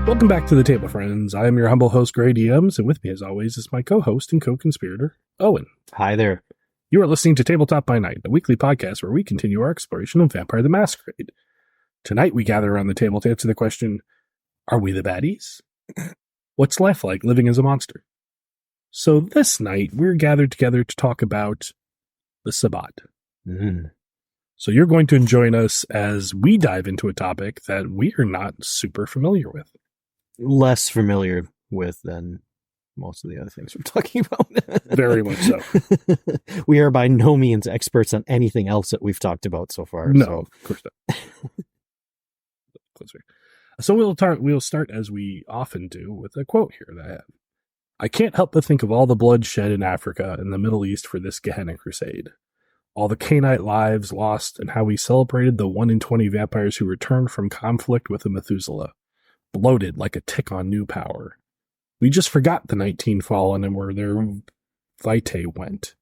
Welcome back to the table, friends. I am your humble host, GreyDMs, and with me, as always, is my co-host and co-conspirator, Owen. Hi there. You are listening to Tabletop by Night, a weekly podcast where we continue our exploration of Vampire the Masquerade. Tonight, we gather around the table to answer the question, are we the baddies? What's life like living as a monster? So this night, we're gathered together to talk about the Sabbat. So you're going to join us as we dive into a topic that we are not super familiar with. Less familiar with than most of the other things we're talking about. Very much so. We are by no means experts on anything else that we've talked about so far. No, so. of course not. So we'll start as we often do with a quote here that I have. I can't help but think of all the blood shed in Africa and the Middle East for this Gehenna crusade. All the Cainite lives lost and how we celebrated the 1 in 20 vampires who returned from conflict with the Methuselah, bloated like a tick on new power. We just forgot the 19 fallen and where their vitae went,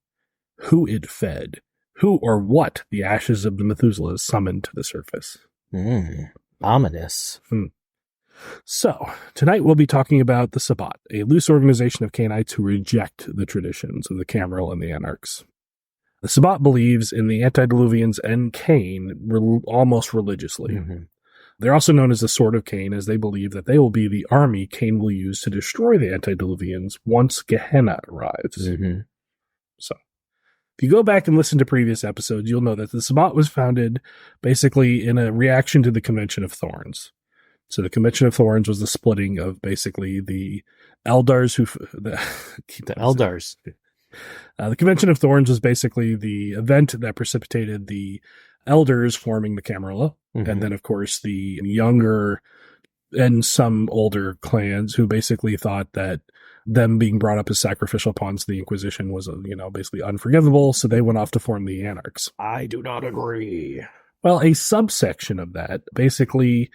who it fed, who or what the ashes of the Methuselah summoned to the surface. Ominous. So, tonight we'll be talking about the Sabbat, a loose organization of Cainites who reject the traditions of the Camarilla and the Anarchs. The Sabbat believes in the antediluvians and Cain almost religiously. They're also known as the Sword of Cain, as they believe that they will be the army Cain will use to destroy the antediluvians once Gehenna arrives. So, if you go back and listen to previous episodes, you'll know that the Sabbat was founded basically in a reaction to the Convention of Thorns. So the Convention of Thorns was the splitting of basically the Eldars The Eldars. The Convention of Thorns was basically the event that precipitated the elders forming the Camarilla, and then, of course, the younger and some older clans who basically thought that them being brought up as sacrificial pawns to the Inquisition was, basically unforgivable, so they went off to form the Anarchs. I do not agree. Well, a subsection of that, basically,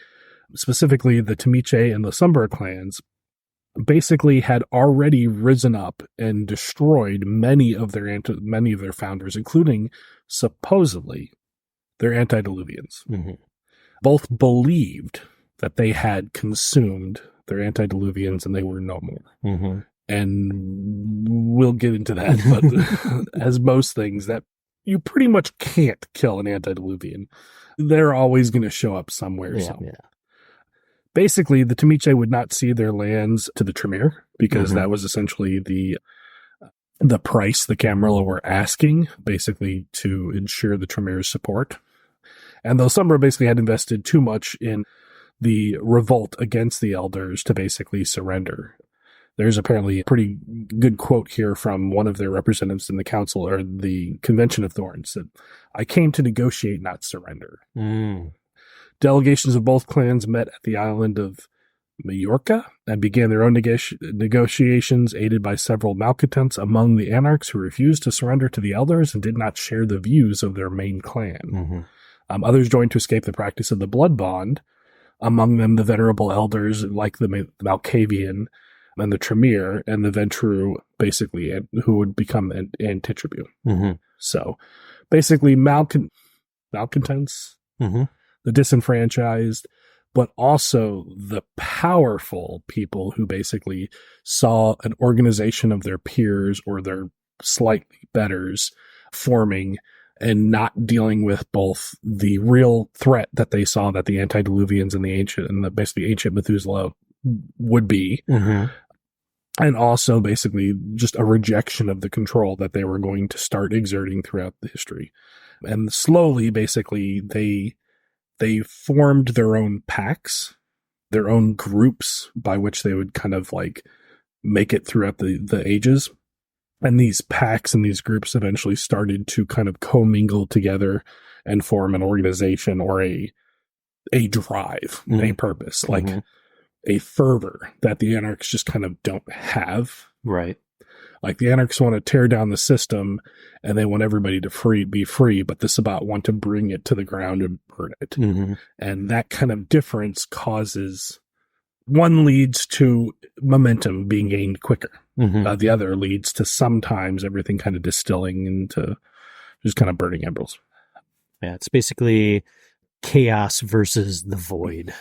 specifically the Temice and the Sombra clans, basically had already risen up and destroyed many of their founders, including supposedly their antediluvians. Both believed that they had consumed their antediluvians and they were no more. And we'll get into that, but as most things, that you pretty much can't kill an antediluvian. They're always going to show up somewhere. Basically, the Temice would not cede their lands to the Tremere because that was essentially the price the Camarilla were asking, basically to ensure the Tremere's support. And though Sombra basically had invested too much in the revolt against the elders to basically surrender. There's apparently a pretty good quote here from one of their representatives in the council or the Convention of Thorns that I came to negotiate, not surrender. Delegations of both clans met at the island of Majorca and began their own negotiations, aided by several malcontents among the Anarchs who refused to surrender to the elders and did not share the views of their main clan. Others joined to escape the practice of the blood bond, among them the venerable elders like the Malkavian and the Tremere and the Ventru, basically, who would become Antitribu. So, basically, malcontents, the disenfranchised, but also the powerful people who basically saw an organization of their peers or their slightly betters forming and not dealing with both the real threat that they saw that the antediluvians and basically ancient Methuselah would be, and also basically just a rejection of the control that they were going to start exerting throughout the history. And slowly, basically, they formed their own packs, their own groups by which they would kind of like make it throughout the ages. And these packs and these groups eventually started to kind of commingle together and form an organization or a drive, a purpose, like a fervor that the Anarchs just kind of don't have. Right. Like the Anarchs want to tear down the system and they want everybody to be free, but the Sabbat want to bring it to the ground and burn it. And that kind of difference one leads to momentum being gained quicker. The other leads to sometimes everything kind of distilling into just kind of burning embers. Yeah, it's basically chaos versus the void.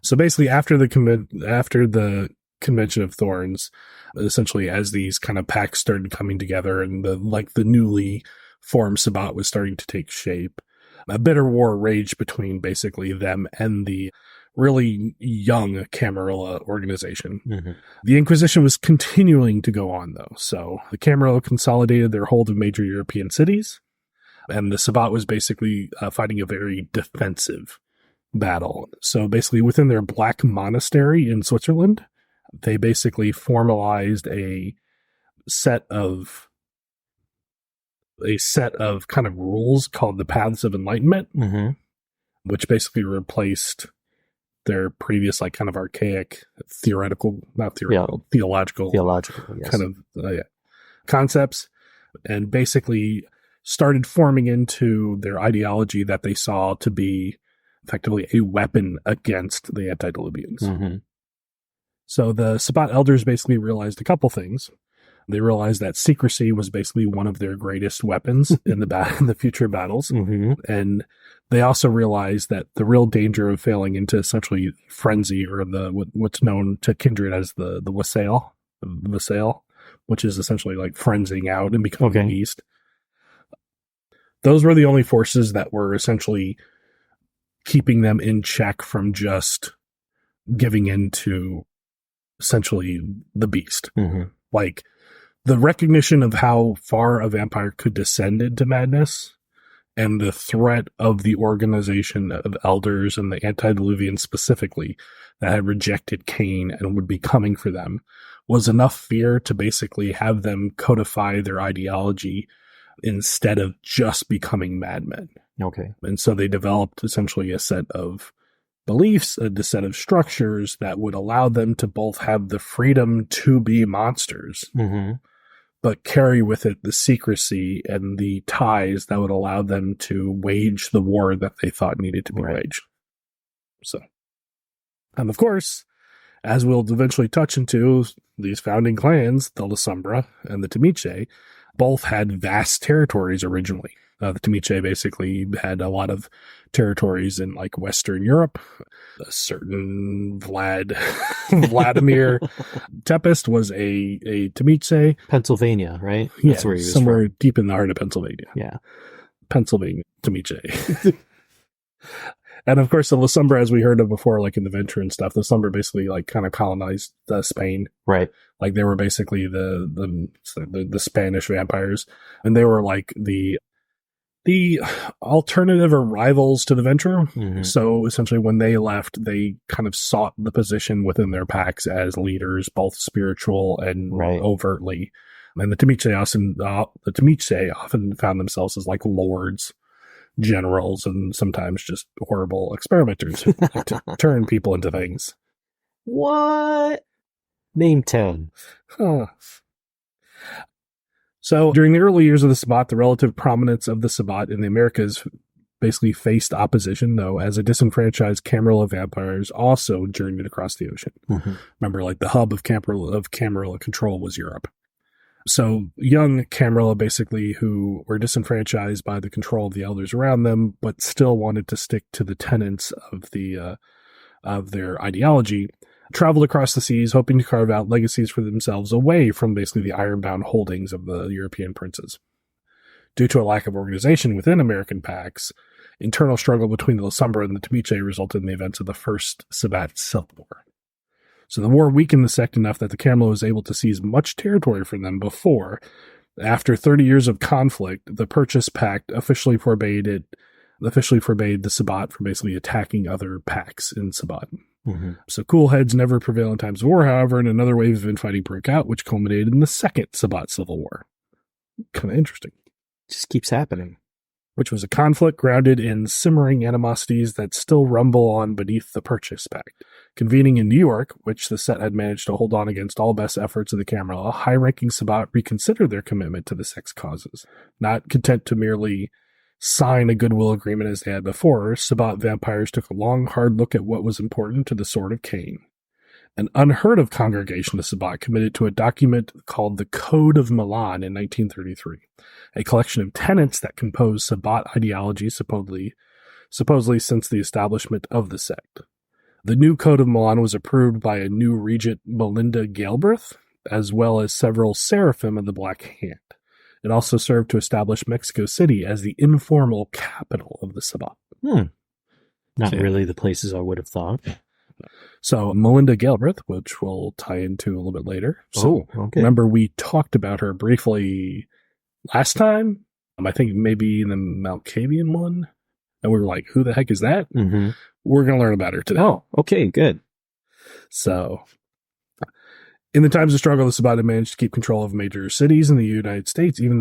So basically, after the Convention of Thorns, essentially as these kind of pacts started coming together and the newly formed Sabbat was starting to take shape, a bitter war raged between basically them and the really young Camarilla organization. Mm-hmm. The Inquisition was continuing to go on, though. So the Camarilla consolidated their hold of major European cities, and the Sabbat was basically fighting a very defensive battle. So basically within their Black Monastery in Switzerland, they basically formalized a set of kind of rules called the Paths of Enlightenment, Mm-hmm. which basically replaced their previous kind of archaic theological Yes. kind of concepts, and basically started forming into their ideology that they saw to be effectively a weapon against the antediluvians. Mm-hmm. So the Sabbat elders basically realized a couple things. They realized that secrecy was basically one of their greatest weapons in the future battles. Mm-hmm. And they also realized that the real danger of failing into essentially frenzy, or what's known to kindred as the wassail, which is essentially like frenzying out and becoming a beast. Those were the only forces that were essentially keeping them in check from just giving into essentially the beast. Mm-hmm. Like, the recognition of how far a vampire could descend into madness, and the threat of the organization of elders and the antediluvians specifically that had rejected Cain and would be coming for them, was enough fear to basically have them codify their ideology instead of just becoming madmen. Okay. And so they developed essentially a set of beliefs, a set of structures that would allow them to both have the freedom to be monsters, Mm-hmm. but carry with it the secrecy and the ties that would allow them to wage the war that they thought needed to be waged. So, and of course, as we'll eventually touch into, these founding clans, the Lasombra and the Timice, both had vast territories originally. The Timice basically had a lot of territories in like Western Europe. A certain Vladimir Tepest was a Timice. Pennsylvania, right? That's where he was somewhere from. Deep in the heart of Pennsylvania. Yeah. Pennsylvania Timice. And of course, the Lasombra, as we heard of before, like in the Venture and stuff, the Lasombra basically like kind of colonized Spain. Right. Like they were basically the Spanish vampires, and they were like the alternative or rivals to the Venture. Mm-hmm. So essentially when they left, they kind of sought the position within their packs as leaders, both spiritual and overtly. And the Timice often found themselves as like lords, generals, and sometimes just horrible experimenters who like to turn people into things. What? Name 10. Huh. So during the early years of the Sabbat, the relative prominence of the Sabbat in the Americas basically faced opposition, though, as a disenfranchised Camarilla vampires also journeyed across the ocean. Mm-hmm. Remember, like the hub of Camarilla control was Europe. So young Camarilla basically, who were disenfranchised by the control of the elders around them, but still wanted to stick to the tenets of their ideology, traveled across the seas, hoping to carve out legacies for themselves away from basically the ironbound holdings of the European princes. Due to a lack of organization within American packs, internal struggle between the Lasombra and the Timice resulted in the events of the First Sabbat Civil War. So the war weakened the sect enough that the Camarilla was able to seize much territory from them before, after 30 years of conflict, the Purchase Pact officially forbade the Sabbat from basically attacking other packs in Sabbat. Mm-hmm. So cool heads never prevail in times of war, however, and another wave of infighting broke out, which culminated in the Second Sabbat Civil War. Kind of interesting. Just keeps happening. Which was a conflict grounded in simmering animosities that still rumble on beneath the Purchase Pact. Convening in New York, which the set had managed to hold on against all best efforts of the Camarilla, high-ranking Sabbat reconsidered their commitment to the sect's causes. Not content to merely sign a goodwill agreement as they had before, Sabbat vampires took a long, hard look at what was important to the Sword of Cain. An unheard of congregation of Sabbat committed to a document called the Code of Milan in 1933, a collection of tenets that compose Sabbat ideology supposedly since the establishment of the sect. The new Code of Milan was approved by a new regent, Melinda Galbraith, as well as several seraphim of the Black Hand. It also served to establish Mexico City as the informal capital of the Sabbat. Not really the places I would have thought. So Melinda Galbraith, which we'll tie into a little bit later. So okay. Remember we talked about her briefly last time? I think maybe in the Malkavian one. And we were like, who the heck is that? Mm-hmm. We're going to learn about her today. Oh, okay, good. So, in the times of struggle, the Sabbat had managed to keep control of major cities in the United States, even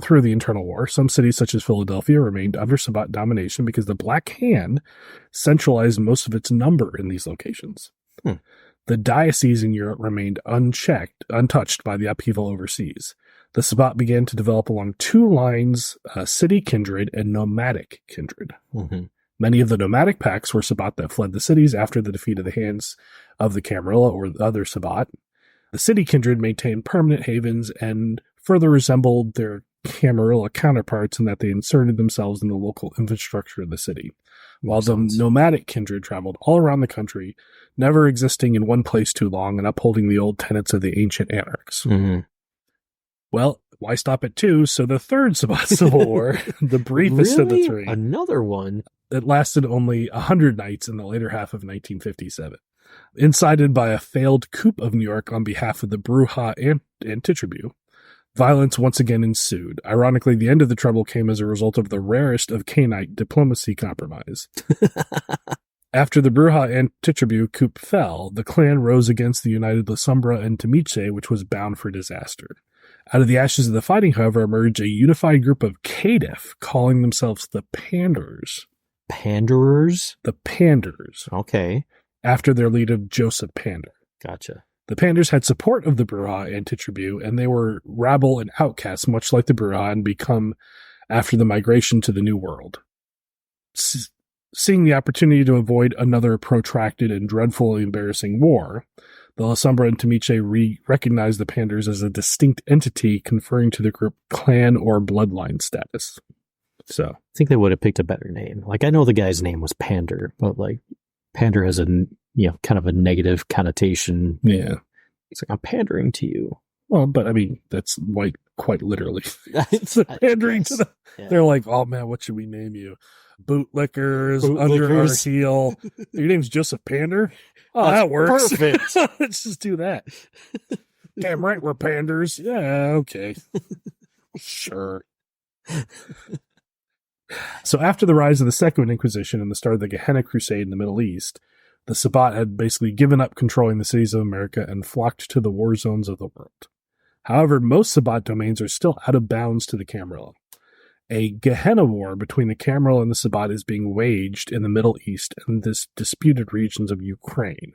through the internal war. Some cities, such as Philadelphia, remained under Sabbat domination because the Black Hand centralized most of its number in these locations. The dioceses in Europe remained untouched by the upheaval overseas. The Sabbat began to develop along two lines, city kindred and nomadic kindred. Mm-hmm. Many of the nomadic pacts were Sabbat that fled the cities after the defeat of the hands of the Camarilla or the other Sabbat. The city kindred maintained permanent havens and further resembled their Camarilla counterparts in that they inserted themselves in the local infrastructure of the city, while the nomadic kindred traveled all around the country, never existing in one place too long and upholding the old tenets of the ancient Anarchs. Mm-hmm. Well, why stop at two? So the third Sabbat Civil War, the briefest of the three. Another one? It lasted only 100 nights in the later half of 1957. Incited by a failed coup of New York on behalf of the Bruja Antitribu, violence once again ensued. Ironically, the end of the trouble came as a result of the rarest of Cainite diplomacy compromise. After the Bruja Antitribu coup fell, the clan rose against the united La Sombra and Temice, which was bound for disaster. Out of the ashes of the fighting, however, emerged a unified group of Caitiff calling themselves the Panderers. Panderers? The Panderers. Okay. After their leader, Joseph Pander. Gotcha. The Panders had support of the Bruja Antitribu, and they were rabble and outcasts, much like the Bruja, and become after the migration to the New World. Seeing the opportunity to avoid another protracted and dreadfully embarrassing war, the La Sombra and Temice recognized the Panders as a distinct entity, conferring to the group clan or bloodline status. So I think they would have picked a better name. Like, I know the guy's name was Pander, but like Pander has a kind of a negative connotation. Yeah, it's like, I'm pandering to you. Well, but I mean, that's quite literally. It's pandering to them. Yeah. They're like, oh man, what should we name you? Bootlickers, under our heel. Your name's Joseph Pander? Oh, that works. Perfect. Let's just do that. Damn right, we're panders. Yeah, okay. Sure. So after the rise of the Second Inquisition and the start of the Gehenna crusade in the Middle East, the Sabbat had basically given up controlling the cities of America and flocked to the war zones of the world. However, most Sabbat domains are still out of bounds to the Camarilla. A Gehenna war between the Camarilla and the Sabbat is being waged in the Middle East and the disputed regions of Ukraine.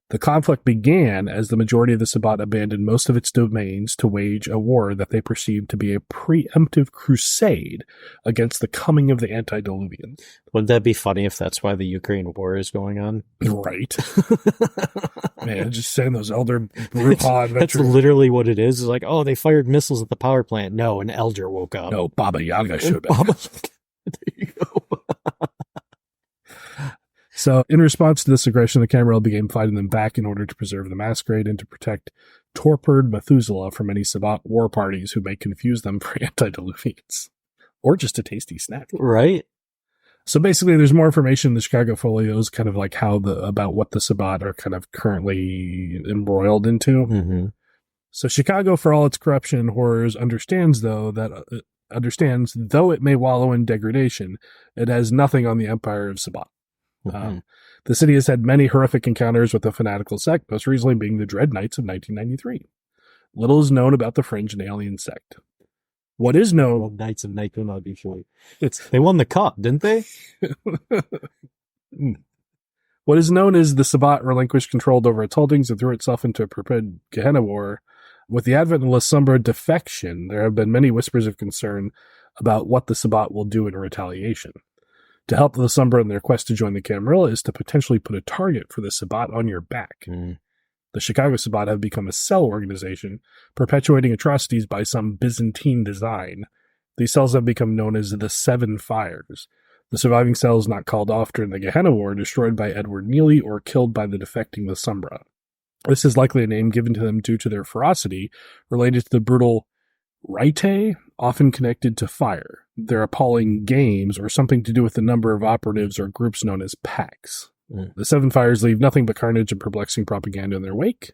The conflict began as the majority of the Sabbat abandoned most of its domains to wage a war that they perceived to be a preemptive crusade against the coming of the antediluvians. Wouldn't that be funny if that's why the Ukraine war is going on? Right. Man, just saying those elder Bruja adventures. That's literally what it is. It's like, oh, they fired missiles at the power plant. No, an elder woke up. No, Baba Yaga showed up. There you go. So, in response to this aggression, the Camarilla began fighting them back in order to preserve the masquerade and to protect torpid Methuselah from any Sabbat war parties who may confuse them for antediluvians. Or just a tasty snack. Right. So basically, there's more information in the Chicago Folios, kind of like about what the Sabbat are kind of currently embroiled into. Mm-hmm. So Chicago, for all its corruption and horrors, understands, though it may wallow in degradation, it has nothing on the empire of Sabbat. Mm-hmm. The city has had many horrific encounters with the fanatical sect, most recently being the Dread Knights of 1993. Little is known about the fringe and alien sect. What is known... Well, Knights of 1993. They won the cup, didn't they? What is known is the Sabbat relinquished control over its holdings and threw itself into a prepared Gehenna war. With the advent of La Sombra defection, there have been many whispers of concern about what the Sabbat will do in retaliation. To help the Sombra in their quest to join the Camarilla is to potentially put a target for the Sabbat on your back. The Chicago Sabbat have become a cell organization, perpetuating atrocities by some Byzantine design. These cells have become known as the Seven Fires. The surviving cells not called off during the Gehenna War destroyed by Edward Neely or killed by the defecting Lusumbra. This is likely a name given to them due to their ferocity, related to the brutal rite, often connected to fire, their appalling games, or something to do with the number of operatives or groups known as packs. The Seven Fires leave nothing but carnage and perplexing propaganda in their wake.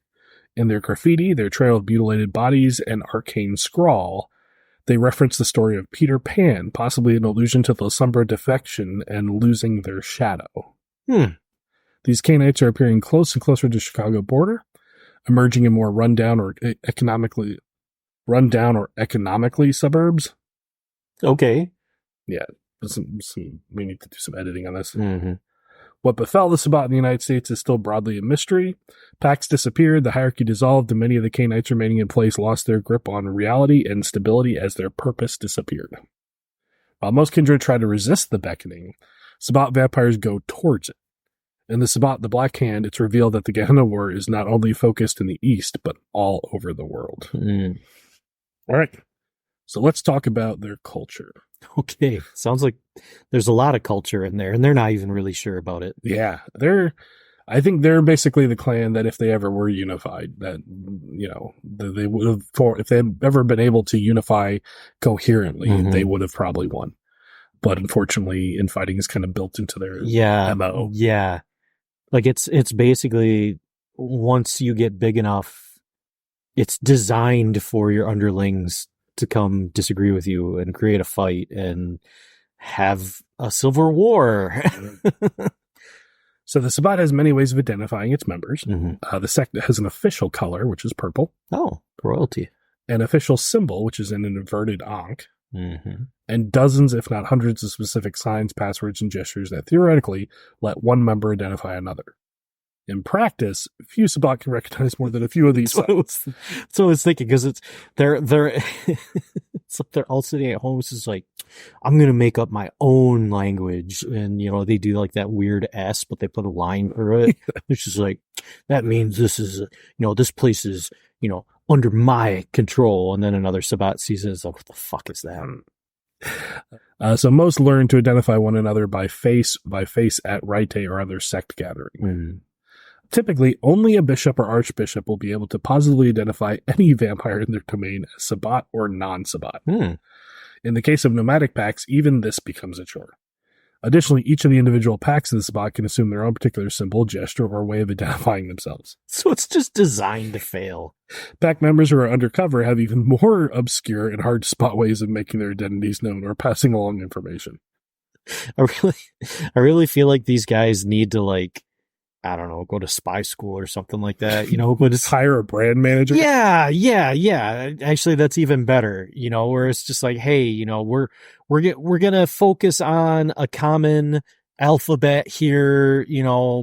In their graffiti, their trail of mutilated bodies, and arcane scrawl, they reference the story of Peter Pan, possibly an allusion to the Lusumbra defection and losing their shadow. These Cainites are appearing close and closer to the Chicago border, emerging in more rundown or economically suburbs. Okay. Yeah, we need to do some editing on this. What befell the Sabbat in the United States is still broadly a mystery. Pacts disappeared, the hierarchy dissolved, and many of the Cainites remaining in place lost their grip on reality and stability as their purpose disappeared. While most kindred try to resist the beckoning, Sabbat vampires go towards it. In the Sabbat, the Black Hand, it's revealed that the Gehenna War is not only focused in the East, but all over the world. All right. So let's talk about their culture. Okay. Sounds like there's a lot of culture in there, and they're not even really sure about it. Yeah. I think they're basically the clan that if they ever were unified, that, they would have, if they had ever been able to unify coherently, they would have probably won. But unfortunately, infighting is kind of built into their MO. Yeah. Like it's basically, once you get big enough, it's designed for your underlings to come disagree with you and create a fight and have a civil war. So the Sabbat has many ways of identifying its members. The sect has an official color, which is purple. Oh, royalty. An official symbol, which is an inverted ankh. And dozens, if not hundreds, of specific signs, passwords, and gestures that theoretically let one member identify another. In practice, few Sabbat can recognize more than a few of these signs. That's what I was thinking, because they're it's like they're all sitting at home. It's just like, I'm gonna make up my own language, and they do like that weird S, but they put a line through it. It's just like, that means this is this place is under my control. And then another Sabbat sees it, it's like, what the fuck is that? So most learn to identify one another by face at rite or other sect gathering. Typically, only a bishop or archbishop will be able to positively identify any vampire in their domain as Sabbat or non-Sabbat. In the case of nomadic packs, even this becomes a chore. Additionally, each of the individual packs in the Sabbat can assume their own particular symbol, gesture, or way of identifying themselves. So it's just designed to fail. Pack members who are undercover have even more obscure and hard to spot ways of making their identities known or passing along information. I really feel like these guys need to, I don't know, go to spy school or something like that, but it's hire a brand manager. Yeah. Actually, that's even better, where it's just like, hey, we're going to focus on a common alphabet here,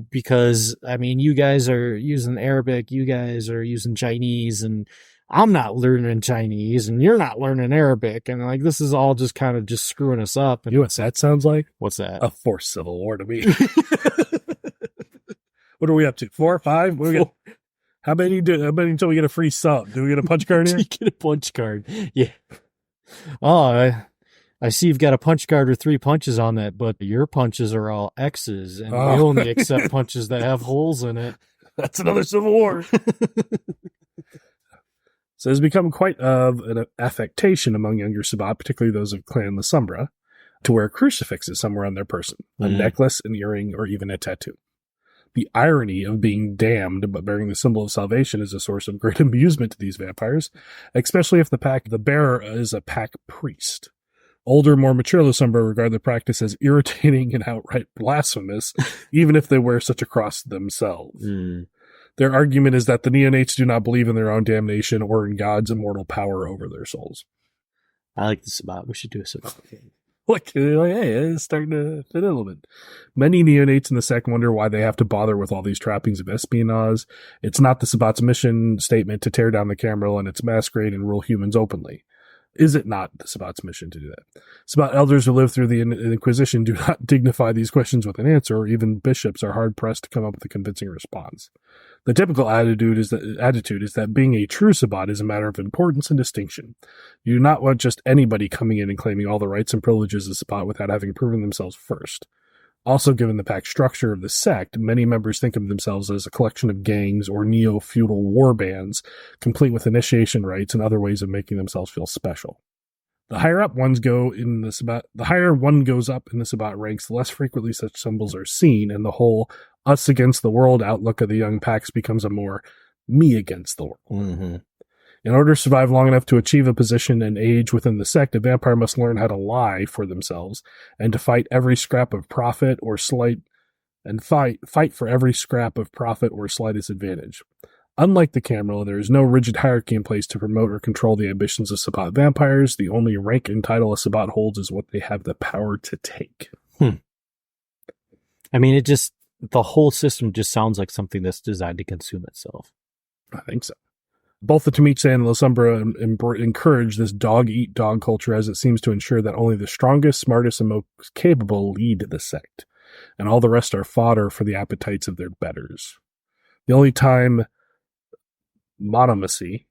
because you guys are using Arabic, you guys are using Chinese, and I'm not learning Chinese and you're not learning Arabic. And this is all just kind of just screwing us up. And you know what that sounds like? What's that? A forced civil war to me. What are we up to? 4 or 5? How many until we get a free sub? Do we get a punch card here? You get a punch card. Yeah. Oh, I see you've got a punch card with 3 punches on that, but your punches are all X's, and we only accept punches that have holes in it. That's another civil war. So it's become quite of an affectation among younger Sabbat, particularly those of Clan Lusumbra, to wear crucifixes somewhere on their person, a necklace, an earring, or even a tattoo. The irony of being damned but bearing the symbol of salvation is a source of great amusement to these vampires, especially if the bearer is a pack priest. Older, more mature Lusumbra regard the practice as irritating and outright blasphemous, even if they wear such a cross themselves. Their argument is that the neonates do not believe in their own damnation or in God's immortal power over their souls. I like the Sabbat. We should do a Sabbat game. Hey, it's starting to fit in a little bit. Many neonates in the sect wonder why they have to bother with all these trappings of espionage. It's not the Sabbat's mission statement to tear down the Camarilla and its masquerade and rule humans openly. Is it not the Sabbat's mission to do that? Sabbat elders who lived through the Inquisition do not dignify these questions with an answer, or even bishops are hard-pressed to come up with a convincing response. The typical attitude is that being a true Sabbat is a matter of importance and distinction. You do not want just anybody coming in and claiming all the rights and privileges of Sabbat without having proven themselves first. Also, given the pact structure of the sect, many members think of themselves as a collection of gangs or neo-feudal war bands, complete with initiation rites and other ways of making themselves feel special. The higher one goes up in the Sabbat ranks, the less frequently such symbols are seen, and the whole us against the world outlook of the young packs becomes a more me against the world. Mm-hmm. In order to survive long enough to achieve a position and age within the sect, a vampire must learn how to lie for themselves and to fight every scrap of profit or fight for every scrap of profit or slightest advantage. Unlike the Camarilla, there is no rigid hierarchy in place to promote or control the ambitions of Sabbat vampires. The only rank and title a Sabbat holds is what they have the power to take. I mean, the whole system just sounds like something that's designed to consume itself. I think so. Both the Temice and the Sombra encourage this dog-eat-dog culture, as it seems to ensure that only the strongest, smartest, and most capable lead the sect, and all the rest are fodder for the appetites of their betters. The only time monomacy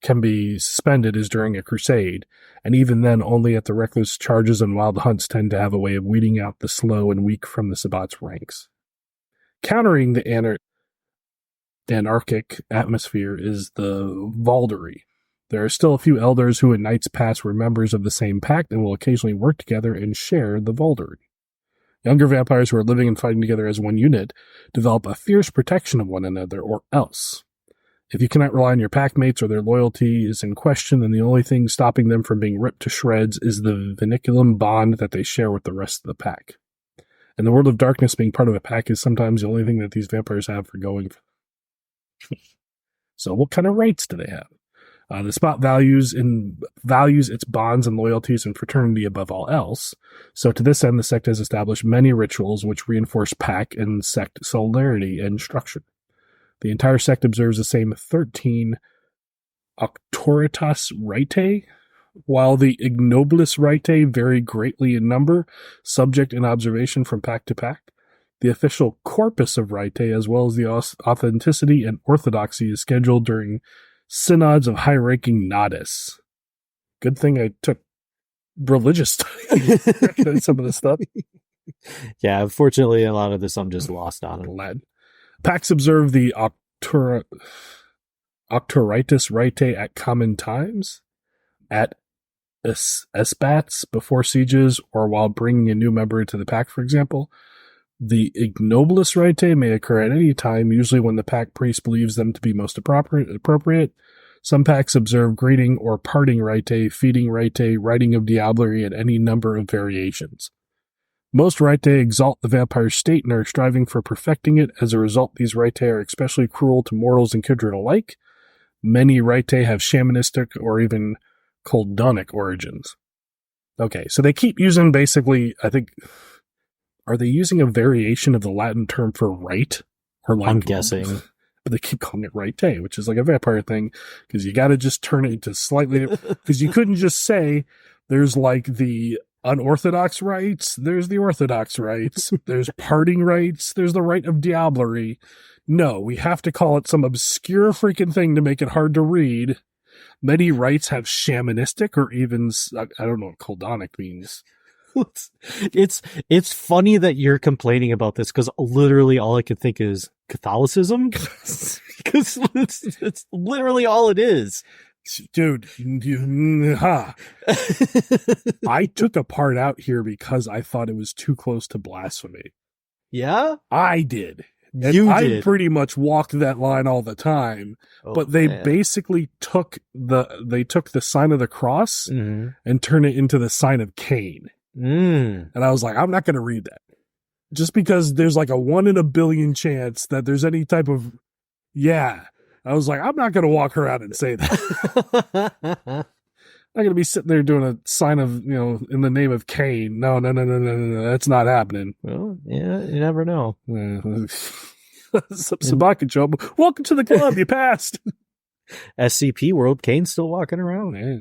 can be suspended is during a crusade, and even then only at the reckless charges and wild hunts tend to have a way of weeding out the slow and weak from the Sabbat's ranks. Countering the anarchic atmosphere is the Valdery. There are still a few elders who in Nights Past were members of the same pact and will occasionally work together and share the Valdery. Younger vampires who are living and fighting together as one unit develop a fierce protection of one another, or else. If you cannot rely on your pack mates or their loyalty is in question, then the only thing stopping them from being ripped to shreds is the vinculum bond that they share with the rest of the pack. In the world of darkness, being part of a pack is sometimes the only thing that these vampires have for going. So what kind of rights do they have? The Sabbat values its bonds and loyalties and fraternity above all else. So to this end, the sect has established many rituals which reinforce pack and sect solidarity and structure. The entire sect observes the same 13 auctoritas ritae, while the ignobilis ritae vary greatly in number, subject and observation from pack to pack. The official corpus of ritae, as well as the authenticity and orthodoxy, is scheduled during synods of high-ranking nodis. Good thing I took religious studies to recognize some of this stuff. Yeah, unfortunately, a lot of this I'm just lost on. Lad. Packs observe the auctoritas ritae at common times, at esbats, before sieges, or while bringing a new member into the pack, for example. The ignobilis ritae may occur at any time, usually when the pack priest believes them to be most appropriate. Some packs observe greeting or parting ritae, feeding ritae, writing of diablerie, and any number of variations. Most ritae exalt the vampire state and are striving for perfecting it. As a result, these ritae are especially cruel to mortals and kindred alike. Many ritae have shamanistic or even coldonic origins. Okay, so they keep using basically, I think... Are they using a variation of the Latin term for rite? Or like, I'm guessing. But they keep calling it rite, which is like a vampire thing, because you got to just turn it into slightly... Because you couldn't just say there's like the unorthodox rites, there's the orthodox rites, there's parting rites, there's the rite of diablerie. No, we have to call it some obscure freaking thing to make it hard to read. Many rites have shamanistic or even... I don't know what coldonic means. It's funny that you're complaining about this, because literally all I could think is Catholicism, because it's literally all it is. Dude, I took a part out here because I thought it was too close to blasphemy. Yeah? I did. And You I did. pretty much walked that line all the time. But they basically took the sign of the cross and turned it into the sign of Cain. And I was like, I'm not going to read that. Just because there's like a 1 in a billion chance that there's any type of, I was like, I'm not going to walk around and say that. I'm not going to be sitting there doing a sign of, in the name of Cain. No. That's not happening. Well, yeah, you never know. Sabbat can show up. Welcome to the club. You passed. SCP World, Cain's still walking around. Yeah.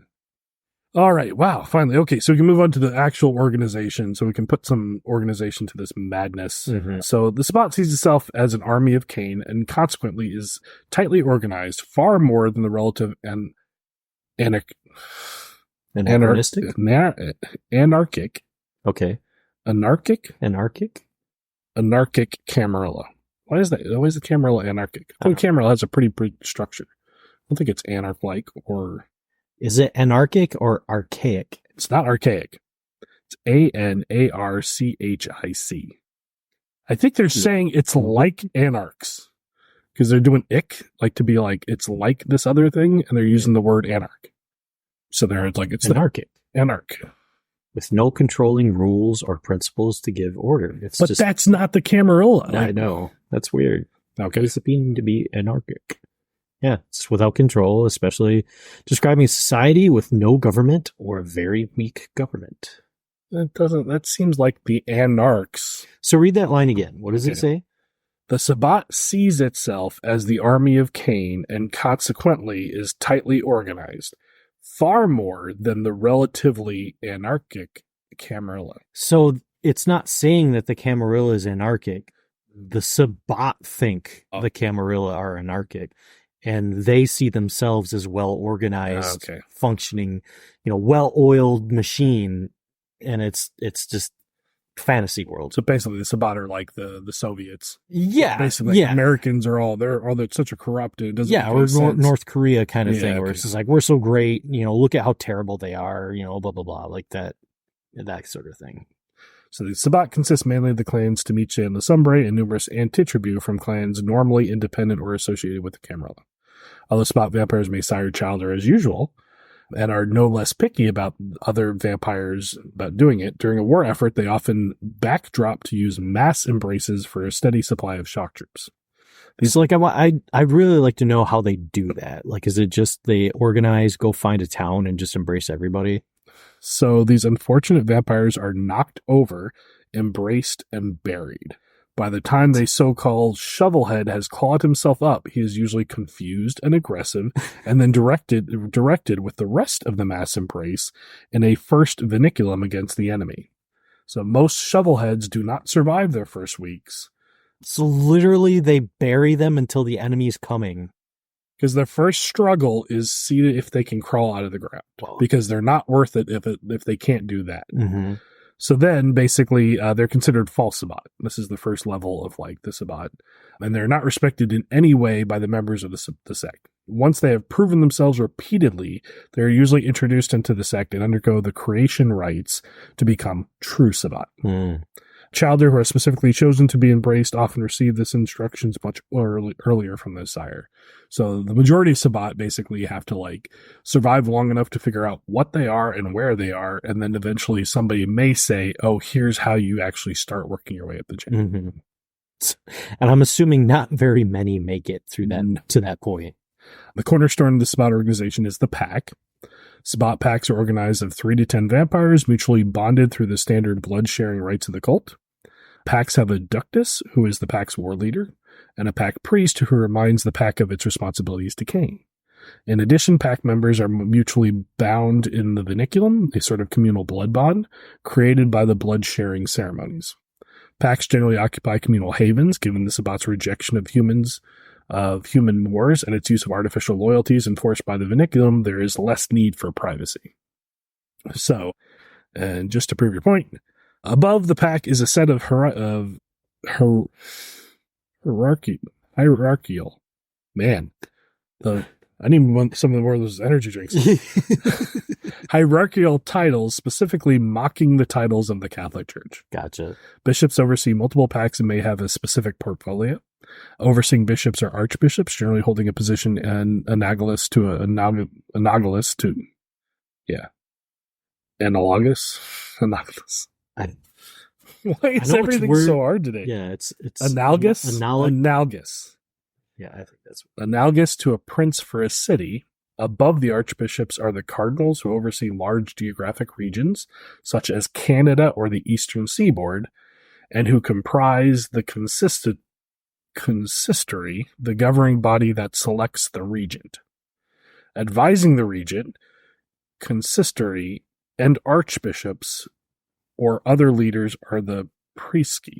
All right. Wow. Finally. Okay. So we can move on to the actual organization. So we can put some organization to this madness. Mm-hmm. So the Sabbat sees itself as an army of Cain and consequently is tightly organized far more than the relative and Anachronistic? anarchic Okay. Anarchic Camarilla. Why is that? Why is the Camarilla anarchic? I think Camarilla has a pretty structure. I don't think it's anarch-like or... Is it anarchic or archaic? It's not archaic. It's Anarchic. I think they're saying it's like Anarchs. Because they're doing ick, like to be like, it's like this other thing, and they're using the word anarch. So they're like, it's anarchic. Anarch. With no controlling rules or principles to give order. But that's not the Camarilla. I know. That's weird. Okay. What does it mean to be anarchic? Yeah, it's without control, especially describing a society with no government or a very weak government. That seems like the Anarchs. So read that line again. What does it say? The Sabbat sees itself as the army of Cain and consequently is tightly organized, far more than the relatively anarchic Camarilla. So it's not saying that the Camarilla is anarchic. The Sabbat think the Camarilla are anarchic. And they see themselves as well-organized, functioning, well-oiled machine. And it's just fantasy world. So basically the Sabbat are like the Soviets. Yeah. Basically Americans are they're such a corrupted. Or North Korea kind of thing where it's just like, we're so great, look at how terrible they are, blah, blah, blah, like that sort of thing. So the Sabbat consists mainly of the clans Temice and Lasumbre and numerous antitribu from clans normally independent or associated with the Camarilla. Although Sabbat vampires may sire children as usual and are no less picky about other vampires about doing it, during a war effort, they often backdrop to use mass embraces for a steady supply of shock troops. I'd really like to know how they do that. Like, is it just they organize, go find a town and just embrace everybody? So these unfortunate vampires are knocked over, embraced, and buried. By the time the so-called Shovelhead has clawed himself up, he is usually confused and aggressive, and then directed with the rest of the mass embrace in a first vinculum against the enemy. So most Shovelheads do not survive their first weeks. So literally they bury them until the enemy's coming. Because their first struggle is see if they can crawl out of the ground. Whoa. Because they're not worth it if they can't do that. Mm-hmm. So then, basically, they're considered false Sabbat. This is the first level of the Sabbat. And they're not respected in any way by the members of the sect. Once they have proven themselves repeatedly, they're usually introduced into the sect and undergo the creation rites to become true Sabbat. Mm. Children who are specifically chosen to be embraced often receive this instructions much earlier from their sire. So the majority of Sabbat basically have to survive long enough to figure out what they are and where they are, and then eventually somebody may say, "Oh, here's how you actually start working your way up the chain." Mm-hmm. And I'm assuming not very many make it through that to that point. The cornerstone of the Sabbat organization is the pack. Sabbat packs are organized of 3 to 10 vampires, mutually bonded through the standard blood-sharing rites of the cult. Packs have a Ductus, who is the pack's war leader, and a pack priest who reminds the pack of its responsibilities to Cain. In addition, pack members are mutually bound in the vinculum, a sort of communal blood bond, created by the blood-sharing ceremonies. Packs generally occupy communal havens, given the Sabbat's rejection of human wars and its use of artificial loyalties enforced by the vinculum. There is less need for privacy. So, and just to prove your point, above the pack is a set of hierarchical. Man, I need some of the more of those energy drinks. Hierarchical titles, specifically mocking the titles of the Catholic Church. Gotcha. Bishops oversee multiple packs and may have a specific portfolio. Overseeing bishops are archbishops, generally holding a position analogous to analogous. Why is everything so hard today? Yeah, it's analogous. Analogous. Yeah, I think that's analogous to a prince for a city. Above the archbishops are the cardinals, who oversee large geographic regions, such as Canada or the Eastern Seaboard, and who comprise the consistory, the governing body that selects the regent. Advising the regent, consistory, and archbishops or other leaders are the priesci.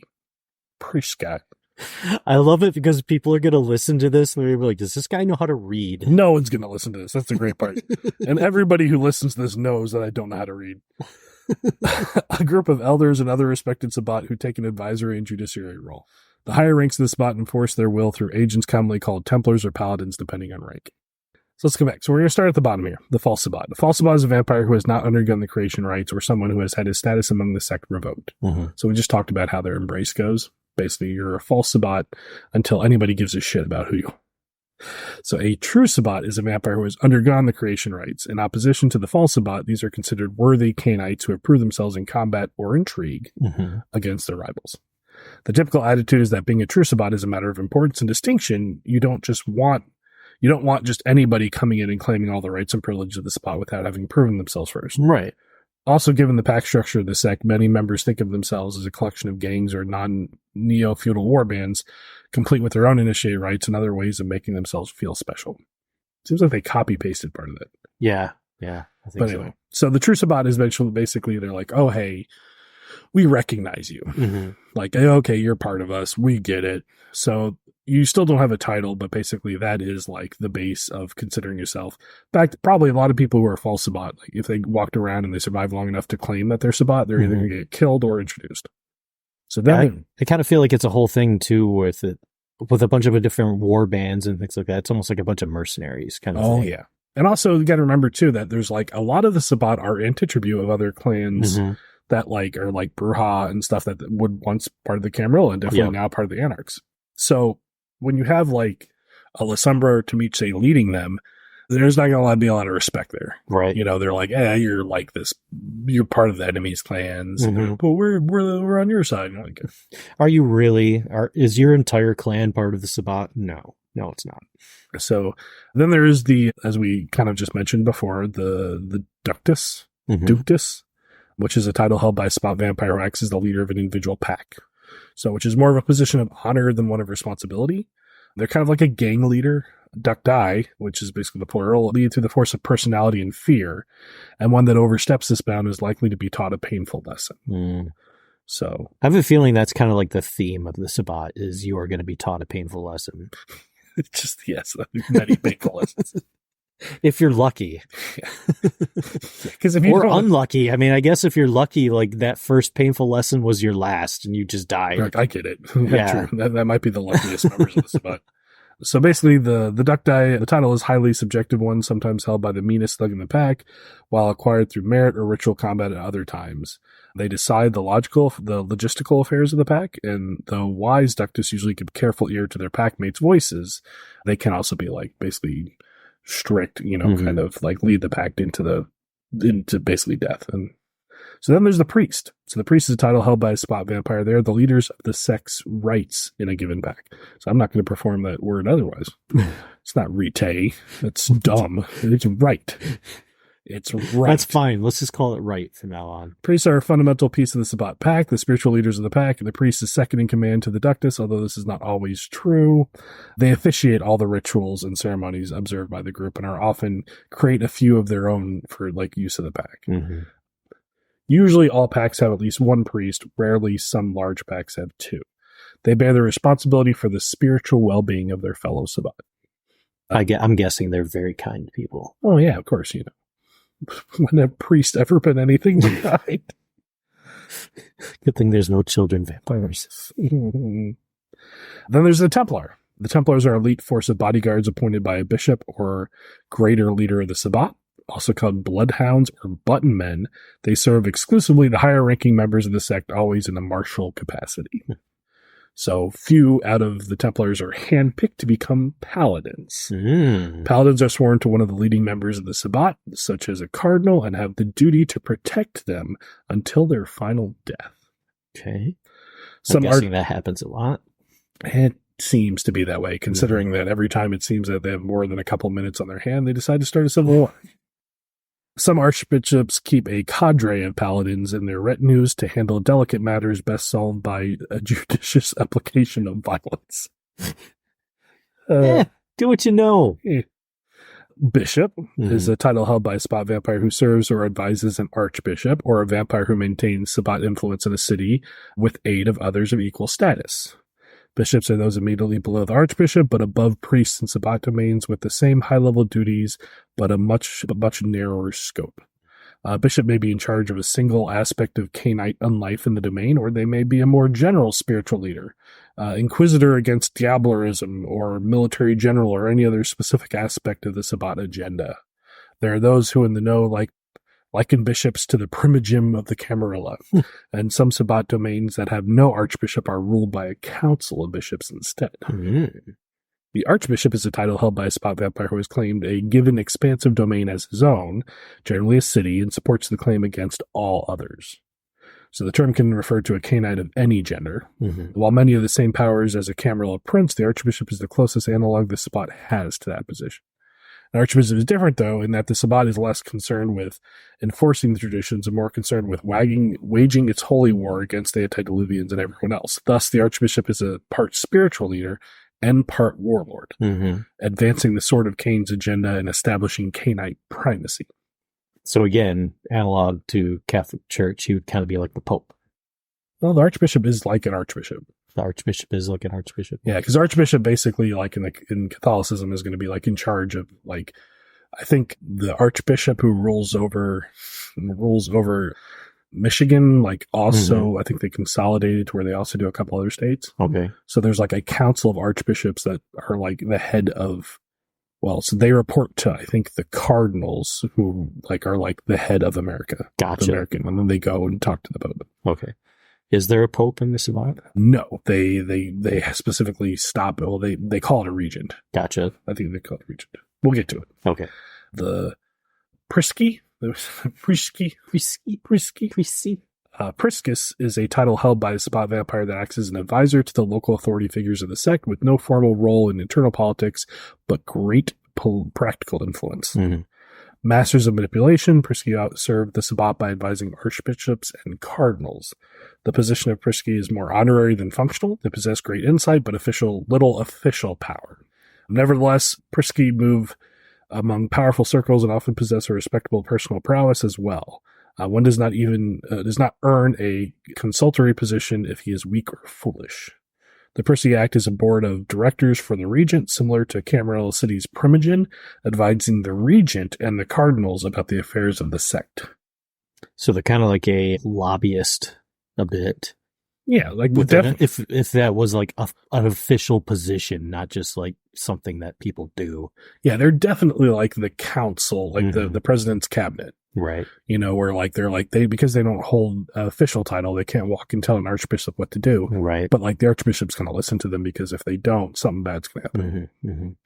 I love it because people are going to listen to this and they're like, does this guy know how to read? No one's going to listen to this. That's the great part. And everybody who listens to this knows that I don't know how to read. A group of elders and other respected Sabbat who take an advisory and judiciary role. The higher ranks of the Sabbat enforce their will through agents commonly called Templars or Paladins, depending on rank. So let's go back. So we're going to start at the bottom here. The false Sabbat. The false Sabbat is a vampire who has not undergone the creation rites or someone who has had his status among the sect revoked. Mm-hmm. So we just talked about how their embrace goes. Basically, you're a false Sabbat until anybody gives a shit about who you are. So a true Sabbat is a vampire who has undergone the creation rites. In opposition to the false Sabbat, these are considered worthy Cainites who have proved themselves in combat or intrigue against their rivals. The typical attitude is that being a true Sabbat is a matter of importance and distinction. You don't want just anybody coming in and claiming all the rights and privileges of the Sabbat without having proven themselves first. Right. Also, given the pack structure of the sect, many members think of themselves as a collection of gangs or non-neo-feudal war bands, complete with their own initiate rites and other ways of making themselves feel special. Seems like they copy-pasted part of that. Yeah, I think anyway, so the true Sabbat is basically they're like, oh, hey, we recognize you. Mm-hmm. Like, okay, you're part of us. We get it. So you still don't have a title, but basically that is like the base of considering yourself. In fact, probably a lot of people who are false Sabbat, like if they walked around and they survive long enough to claim that they're Sabbat, they're either going to get killed or introduced. So then I kind of feel like it's a whole thing too with a bunch of different war bands and things like that. It's almost like a bunch of mercenaries kind of thing. Oh, yeah. And also you got to remember too that there's like a lot of the Sabbat are anti-tribute of other clans that like are like Bruja and stuff that would once part of the Camarilla and definitely now part of the Anarchs. So when you have like a Lasombra or Temice leading them, there's not going to be a lot of respect there. Right. You know, they're like, you're like this, you're part of the enemy's clans, but we're on your side. Like, are you really? Is your entire clan part of the Sabbat? No, it's not. So then there is as we kind of just mentioned before, the Ductus, which is a title held by a Sabbat vampire who acts as the leader of an individual pack. So, which is more of a position of honor than one of responsibility. They're kind of like a gang leader. Ducti, which is basically the plural, lead through the force of personality and fear. And one that oversteps this bound is likely to be taught a painful lesson. So I have a feeling that's kind of like the theme of the Sabbat is you are going to be taught a painful lesson. Just, yes, many painful lessons. If you're lucky. Because if you or unlucky. I mean, I guess if you're lucky, like that first painful lesson was your last and you just died. I get it. Yeah. True. That might be the luckiest members of the Sabbat. So basically the Ducti, the title is highly subjective one, sometimes held by the meanest thug in the pack, while acquired through merit or ritual combat at other times. They decide the logistical affairs of the pack, and though wise Ductus usually give careful ear to their pack mates' voices, they can also be like basically strict, kind of like lead the pack into basically death. And so then there's the priest. So the priest is a title held by a Sabbat vampire. They're the leaders of the sect's rites in a given pack. So I'm not going to perform that word otherwise. It's not rite. That's dumb. It's right. It's right. That's fine. Let's just call it right from now on. Priests are a fundamental piece of the Sabbat pack, the spiritual leaders of the pack, and the priest is second in command to the Ductus, although this is not always true. They officiate all the rituals and ceremonies observed by the group and are often create a few of their own for like use of the pack. Usually all packs have at least one priest, rarely some large packs have two. They bear the responsibility for the spiritual well-being of their fellow Sabbat. I'm guessing they're very kind people. Oh yeah, of course, When a priest ever been anything kind? Good thing there's no children vampires. Then there's the Templar. The Templars are an elite force of bodyguards appointed by a bishop or greater leader of the Sabbat, also called bloodhounds or button men. They serve exclusively the higher ranking members of the sect, always in a martial capacity. So few out of the Templars are handpicked to become paladins. Paladins are sworn to one of the leading members of the Sabbat, such as a cardinal, and have the duty to protect them until their final death. Okay. I'm guessing that happens a lot. It seems to be that way, considering that every time it seems that they have more than a couple minutes on their hand, they decide to start a civil war. Some archbishops keep a cadre of paladins in their retinues to handle delicate matters best solved by a judicious application of violence. Do what you know. Bishop is a title held by a Sabbat vampire who serves or advises an archbishop, or a vampire who maintains Sabbat influence in a city with aid of others of equal status. Bishops are those immediately below the archbishop, but above priests in Sabbat domains with the same high-level duties, but a much narrower scope. A bishop may be in charge of a single aspect of Cainite unlife in the domain, or they may be a more general spiritual leader, inquisitor against diablerism, or military general, or any other specific aspect of the Sabbat agenda. There are those who in the know liken bishops to the primogem of the Camarilla, and some Sabbat domains that have no archbishop are ruled by a council of bishops instead. The archbishop is a title held by a Sabbat vampire who has claimed a given expansive domain as his own, generally a city, and supports the claim against all others. So the term can refer to a Cainite of any gender. While many of the same powers as a Camarilla prince, the archbishop is the closest analog the Sabbat has to that position. An archbishop is different, though, in that the Sabbat is less concerned with enforcing the traditions and more concerned with waging its holy war against the antediluvians and everyone else. Thus, the archbishop is a part spiritual leader and part warlord, advancing the Sword of Cain's agenda and establishing Cainite primacy. So again, analog to Catholic Church, he would kind of be like the Pope. Well, the archbishop is like an archbishop. The archbishop is like an archbishop. Yeah, because archbishop basically, like in Catholicism, is going to be like in charge of, like, I think the archbishop who rules over Michigan, like also, I think they consolidated to where they also do a couple other states. Okay. So there's like a council of archbishops that are like the head of, well, so they report to, I think, the cardinals who like are like the head of America. Gotcha. American, and then they go and talk to the Pope. Okay. Is there a Pope in the Sabbat? No, they specifically stop. Well, they call it a regent. Gotcha. I think they call it a regent. We'll get to it. Okay. The Prisci. Priscus is a title held by a Sabbat vampire that acts as an advisor to the local authority figures of the sect with no formal role in internal politics, but great practical influence. Masters of manipulation, Prisci outserve the Sabbat by advising archbishops and cardinals. The position of Prisci is more honorary than functional. They possess great insight, but little official power. Nevertheless, Prisci move among powerful circles and often possess a respectable personal prowess as well. One does not earn a consultory position if he is weak or foolish. The Prisci act as a board of directors for the regent, similar to Camarilla City's primogen, advising the regent and the cardinals about the affairs of the sect. So they're kind of like a lobbyist a bit. Yeah, like if that was like an official position, not just like something that people do. Yeah, they're definitely like the council, like the president's cabinet. Right. You know, where like because they don't hold an official title, they can't walk and tell an archbishop what to do. Right. But like the archbishop's going to listen to them, because if they don't, something bad's going to happen.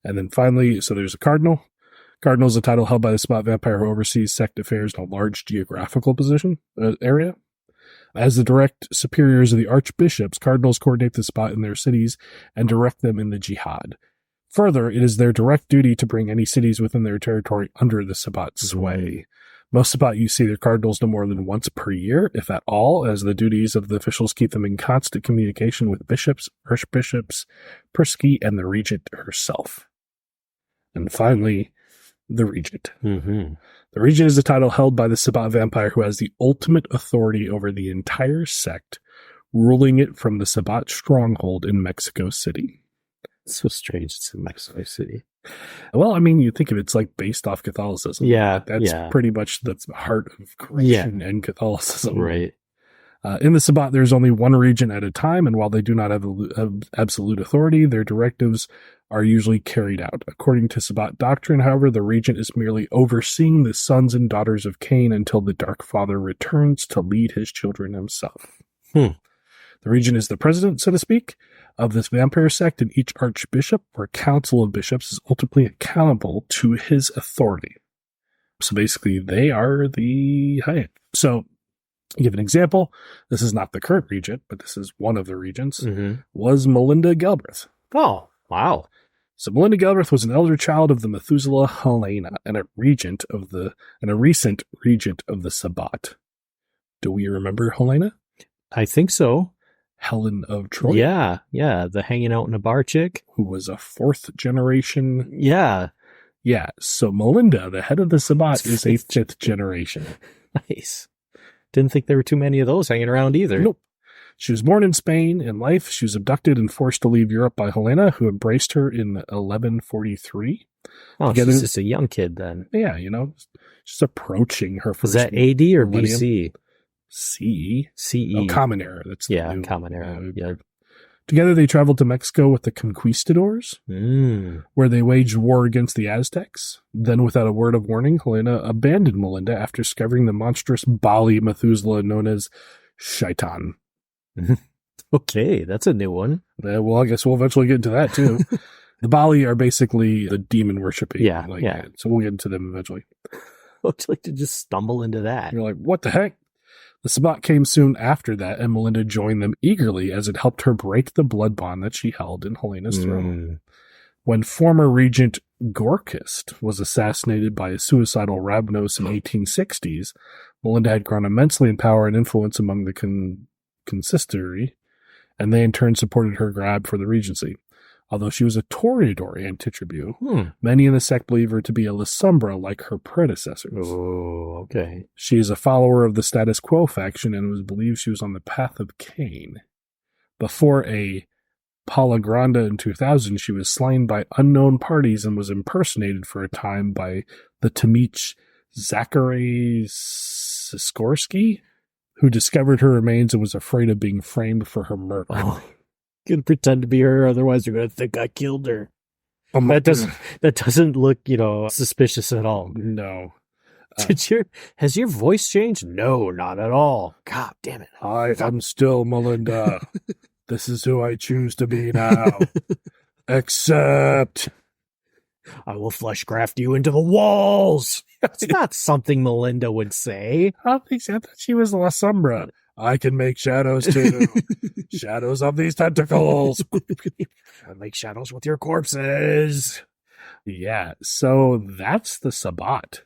And then finally, so there's a cardinal. Cardinal is a title held by the Sabbat vampire who oversees sect affairs in a large geographical area. As the direct superiors of the archbishops, cardinals coordinate the Sabbat in their cities and direct them in the jihad. Further, it is their direct duty to bring any cities within their territory under the Sabbat sway. Most Sabbat use see their cardinals no more than once per year, if at all, as the duties of the officials keep them in constant communication with bishops, archbishops, Prisci, and the regent herself. And finally, the regent. The regent is a title held by the Sabbat vampire who has the ultimate authority over the entire sect, ruling it from the Sabbat stronghold in Mexico City. So strange it's in Mexico City. Well, I mean, you think of it's like based off Catholicism. Yeah. That's pretty much the heart of Christian and Catholicism. Right. In the Sabbat, there's only one regent at a time, and while they do not have absolute authority, their directives are usually carried out. According to Sabbat doctrine, however, the regent is merely overseeing the sons and daughters of Cain until the Dark Father returns to lead his children himself. The regent is the president, so to speak, of this vampire sect, and each archbishop or council of bishops is ultimately accountable to his authority. So basically, they are the high end. So, give an example. This is not the current regent, but this is one of the regents, was Melinda Galbraith. Oh, wow. So Melinda Galbraith was an elder child of the Methuselah Helena and a recent regent of the Sabbat. Do we remember Helena? I think so. Helen of Troy? Yeah. The hanging out in a bar chick. Who was a fourth generation. Yeah. Yeah, so Melinda, the head of the Sabbat, is a 5th generation. Nice. Didn't think there were too many of those hanging around either. Nope. She was born in Spain. In life, she was abducted and forced to leave Europe by Helena, who embraced her in 1143. Oh, Together, she's just a young kid then. Yeah, just approaching her first. Is that AD or millennium. BC? CE. CE. Oh, Common Era. That's the new, Common Era. Yeah. Together, they traveled to Mexico with the conquistadors, where they waged war against the Aztecs. Then, without a word of warning, Helena abandoned Melinda after discovering the monstrous Bali Methuselah known as Shaitan. Okay, that's a new one. Well, I guess we'll eventually get into that, too. The Bali are basically the demon worshipping. Yeah. So we'll get into them eventually. Would you like to just stumble into that? You're like, what the heck? The Sabbat came soon after that, and Melinda joined them eagerly as it helped her break the blood bond that she held in Helena's throne. When former regent Gorkist was assassinated by a suicidal Rabnos in 1860s, Melinda had grown immensely in power and influence among the consistory, and they in turn supported her grab for the regency. Although she was a Toreador antitribu, many in the sect believe her to be a Lasombra like her predecessors. Oh, okay. She is a follower of the status quo faction and was believed she was on the path of Cain. Before a Paula Granda in 2000, she was slain by unknown parties and was impersonated for a time by the Tamich Zachary Sikorsky, who discovered her remains and was afraid of being framed for her murder. Oh. Can pretend to be her, otherwise they're going to think I killed her. That doesn't look, suspicious at all. No. Has your voice changed? No, not at all. God damn it. I'm still Melinda. This is who I choose to be now. Except I will flesh graft you into the walls. That's not something Melinda would say. I don't think so. I thought she was La Sombra. I can make shadows too. Shadows of these tentacles. I make shadows with your corpses. Yeah, so that's the Sabbat.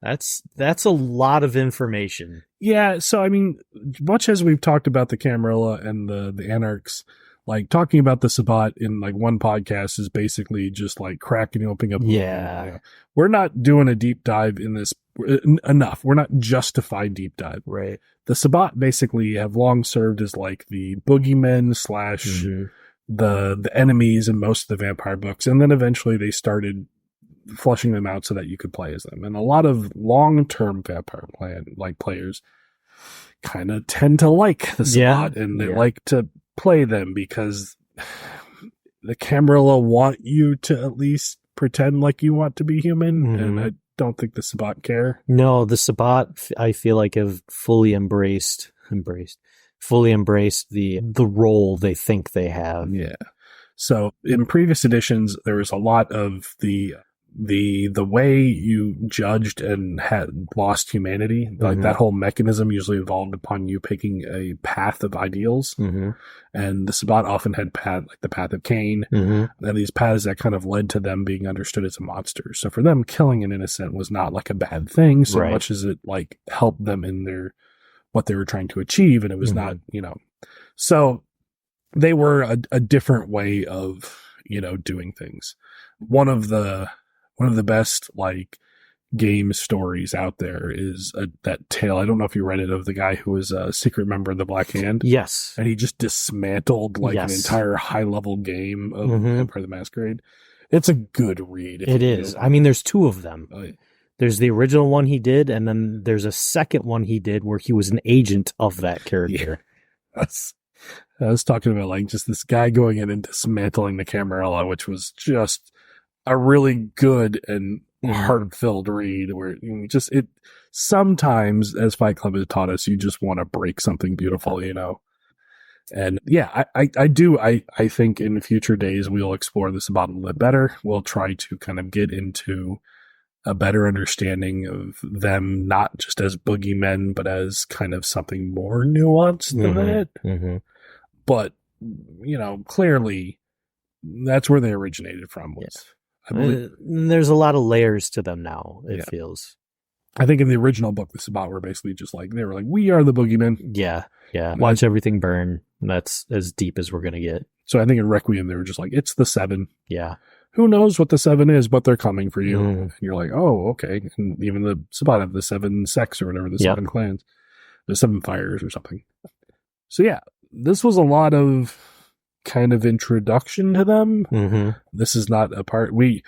That's a lot of information. Yeah, so I mean, much as we've talked about the Camarilla and the Anarchs, like talking about the Sabbat in like one podcast is basically just like cracking open up. Yeah. We're not doing a deep dive in this enough. We're not justified deep dive. Right. The Sabbat basically have long served as like the boogeymen / the enemies in most of the vampire books. And then eventually they started flushing them out so that you could play as them. And a lot of long-term vampire players kind of tend to like the Sabbat and they like to play them because the Camarilla want you to at least pretend like you want to be human. And I don't think the Sabbat care. No, the Sabbat, I feel like, have fully embraced the role they think they have. Yeah. So in previous editions, there was a lot of the way you judged and had lost humanity, like that whole mechanism usually evolved upon you picking a path of ideals. And the Sabbat often had the path of Cain, and these paths that kind of led to them being understood as a monster. So for them, killing an innocent was not like a bad thing so much as it like helped them in what they were trying to achieve. And it was not, so they were a different way of, doing things. One of the best like game stories out there is that tale. I don't know if you read it, of the guy who was a secret member of the Black Hand. Yes. And he just dismantled an entire high level game of Vampire the Masquerade. It's a good read. It is. I mean, there's two of them. Oh, yeah. There's the original one he did, and then there's a second one he did where he was an agent of that character. Yeah. I was talking about like just this guy going in and dismantling the Camarilla, which was just a really good and heart-filled read where it sometimes, as Fight Club has taught us, you just want to break something beautiful, And yeah, I think in future days we'll explore this Sabbat a little bit better. We'll try to kind of get into a better understanding of them, not just as boogeymen, but as kind of something more nuanced than that. But, clearly that's where they originated from. I believe there's a lot of layers to them now, it feels. I think in the original book, the Sabbat were basically just like, they were like, we are the boogeymen. Yeah. Watch everything burn. That's as deep as we're going to get. So I think in Requiem, they were just like, it's the 7. Yeah. who knows what the 7 is, but they're coming for you. Mm. And you're like, oh, okay. And even the Sabbat have the 7 sects or whatever, the 7 clans, the 7 fires or something. So yeah, this was a lot of kind of introduction to them. Mm-hmm. This is not a part. We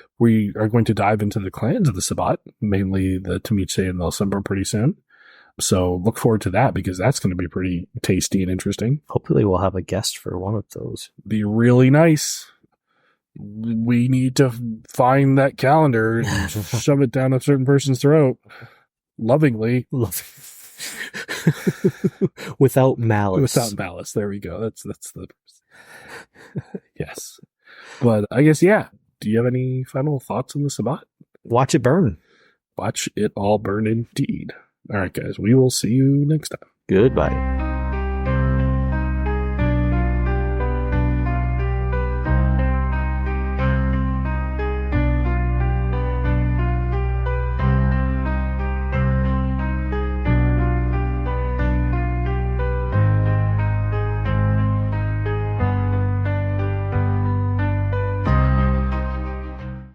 are going to dive into the clans of the Sabbat, mainly the Temice and the Elsumber pretty soon. So look forward to that, because that's going to be pretty tasty and interesting. Hopefully we'll have a guest for one of those. Be really nice. We need to find that calendar and shove it down a certain person's throat. Lovingly. Without malice. Without malice. There we go. That's the... Yes. But I guess, yeah. Do you have any final thoughts on the Sabbat? Watch it burn. Watch it all burn indeed. All right, guys. We will see you next time. Goodbye.